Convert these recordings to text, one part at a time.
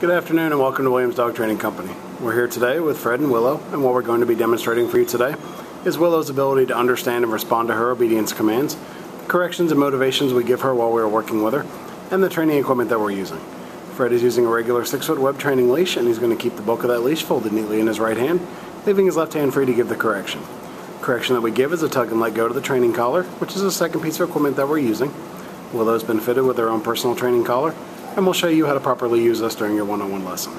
Good afternoon and welcome to Williams Dog Training Company. We're here today with Fred and Willow, and what we're going to be demonstrating for you today is Willow's ability to understand and respond to her obedience commands, the corrections and motivations we give her while we're working with her, and the training equipment that we're using. Fred is using a regular 6-foot web training leash, and he's going to keep the bulk of that leash folded neatly in his right hand, leaving his left hand free to give the correction. The correction that we give is a tug and let go to the training collar, which is the second piece of equipment that we're using. Willow's been fitted with her own personal training collar, and we'll show you how to properly use this during your one-on-one lesson.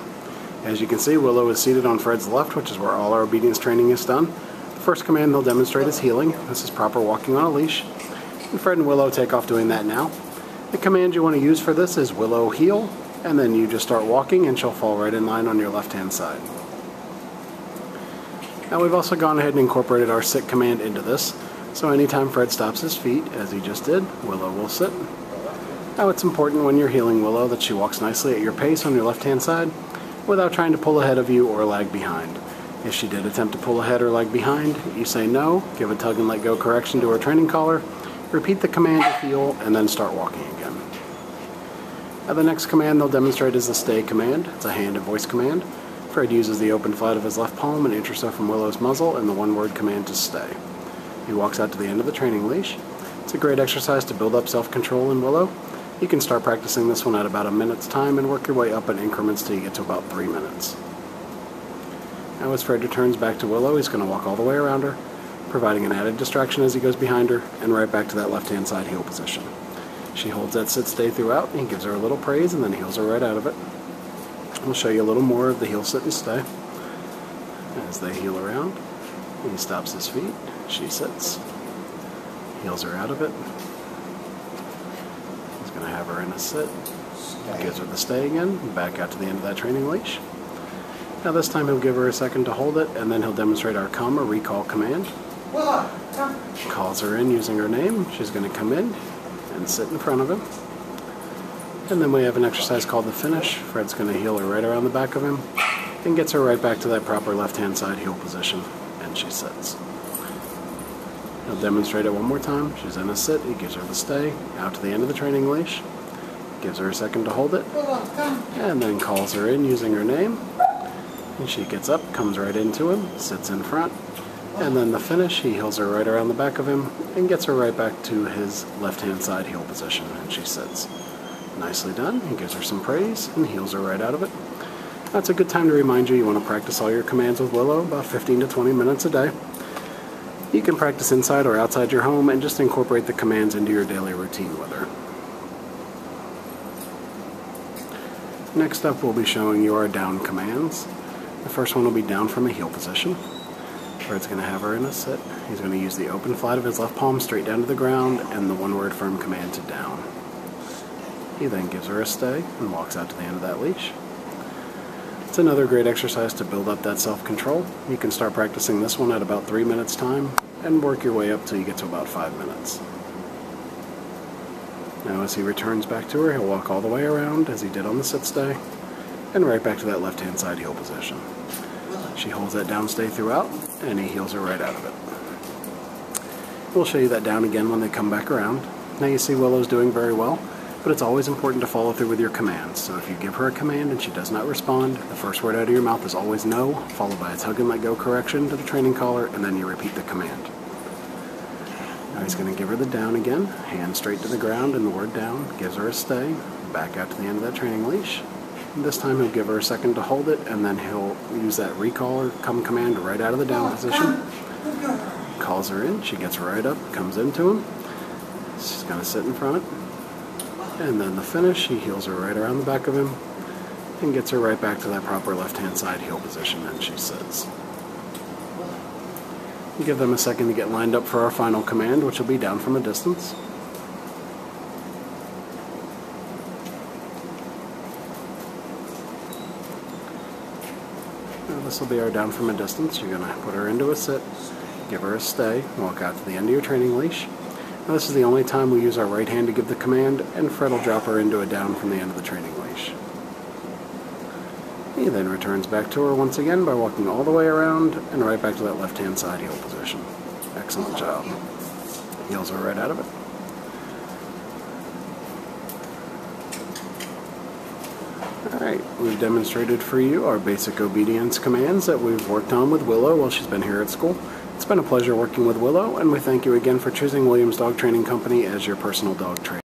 As you can see, Willow is seated on Fred's left, which is where all our obedience training is done. The first command they'll demonstrate is heeling. This is proper walking on a leash. And Fred and Willow take off doing that now. The command you want to use for this is Willow heel, and then you just start walking and she'll fall right in line on your left-hand side. Now we've also gone ahead and incorporated our sit command into this, so anytime Fred stops his feet, as he just did, Willow will sit. Now it's important when you're heeling Willow that she walks nicely at your pace on your left-hand side without trying to pull ahead of you or lag behind. If she did attempt to pull ahead or lag behind, you say no, give a tug and let go correction to her training collar, repeat the command to heel, and then start walking again. Now the next command they'll demonstrate is the stay command. It's a hand and voice command. Fred uses the open flat of his left palm and inch or so from Willow's muzzle and the one-word command to stay. He walks out to the end of the training leash. It's a great exercise to build up self-control in Willow. You can start practicing this one at about a minute's time and work your way up in increments till you get to about 3 minutes. Now as Fred returns back to Willow, he's going to walk all the way around her, providing an added distraction as he goes behind her, and right back to that left-hand side heel position. She holds that sit-stay throughout, and he gives her a little praise and then heels her right out of it. We'll show you a little more of the heel, sit, and stay. As they heel around, he stops his feet, she sits, heels her out of it. Going to have her in a sit, gives her the stay again, and back out to the end of that training leash. Now this time he'll give her a second to hold it, and then he'll demonstrate our come or recall command. Calls her in using her name. She's going to come in and sit in front of him. And then we have an exercise called the finish. Fred's going to heel her right around the back of him and gets her right back to that proper left-hand side heel position, and she sits. He'll demonstrate it one more time. She's in a sit. He gives her the stay, out to the end of the training leash, gives her a second to hold it, and then calls her in using her name. And she gets up, comes right into him, sits in front, and then the finish, he heels her right around the back of him and gets her right back to his left-hand side heel position, and she sits. Nicely done. He gives her some praise and heels her right out of it. That's a good time to remind you want to practice all your commands with Willow about 15 to 20 minutes a day. You can practice inside or outside your home and just incorporate the commands into your daily routine with her. Next up, we'll be showing you our down commands. The first one will be down from a heel position. Fred's going to have her in a sit. He's going to use the open flat of his left palm straight down to the ground and the one-word firm command to down. He then gives her a stay and walks out to the end of that leash. It's another great exercise to build up that self-control. You can start practicing this one at about 3 minutes time and work your way up till you get to about 5 minutes. Now as he returns back to her, he'll walk all the way around as he did on the sit stay and right back to that left-hand side heel position. She holds that down stay throughout and he heels her right out of it. We'll show you that down again when they come back around. Now you see Willow's doing very well, but it's always important to follow through with your commands. So if you give her a command and she does not respond, the first word out of your mouth is always no, followed by a tug and let go correction to the training collar, and then you repeat the command. Now he's going to give her the down again, hand straight to the ground and the word down, gives her a stay, back out to the end of that training leash. And this time he'll give her a second to hold it, and then he'll use that recall or come command right out of the down position. Calls her in, she gets right up, comes into him. She's going to sit in front. And then the finish, he heels her right around the back of him and gets her right back to that proper left-hand side heel position, and she sits. Give them a second to get lined up for our final command, which will be down from a distance. Now this will be our down from a distance. You're going to put her into a sit, give her a stay, walk out to the end of your training leash. Now this is the only time we use our right hand to give the command, and Fred will drop her into a down from the end of the training leash. He then returns back to her once again by walking all the way around and right back to that left-hand side heel position. Excellent job. Heels her right out of it. Alright. Alright, we've demonstrated for you our basic obedience commands that we've worked on with Willow while she's been here at school. It's been a pleasure working with Willow, and we thank you again for choosing Williams Dog Training Company as your personal dog trainer.